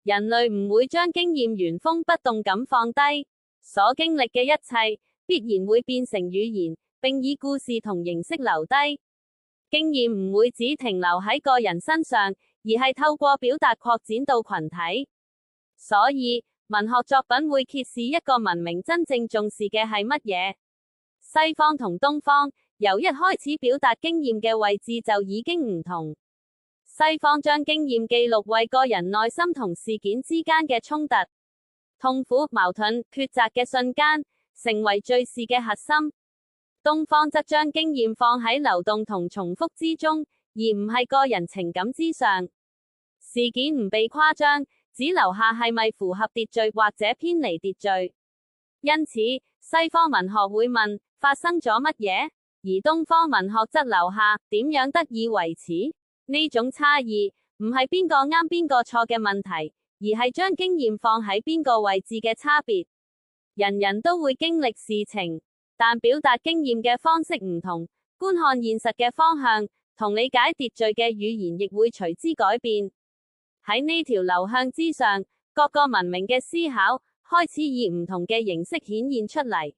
人類唔會將經驗原封不動咁放低，所經歷嘅一切必然會變成語言，並以故事同形式留低。經驗唔會只停留喺個人身上，而係透過表達擴展到群體。所以，文學作品會揭示一個文明真正重視嘅係乜嘢。西方同東方，由一開始表達經驗嘅位置就已經唔同。西方將經驗記錄為個人內心同事件之間嘅衝突、痛苦、矛盾、抉擇嘅瞬間，成為敘事嘅核心。東方則將經驗放喺流動同重複之中，而唔係個人情感之上。事件唔被誇張，只留下係咪符合秩序或者偏離秩序。因此，西方文學會問發生咗乜嘢，而東方文學則留下點樣得以維持。呢種差異唔係邊個啱邊個錯嘅問題，而係將經驗放喺邊個位置嘅差別。人人都會經歷事情，但表達經驗嘅方式唔同，觀看現實嘅方向同理解秩序嘅語言亦會隨之改變。喺呢條流向之上，各個文明嘅思考開始以唔同嘅形式顯現出嚟。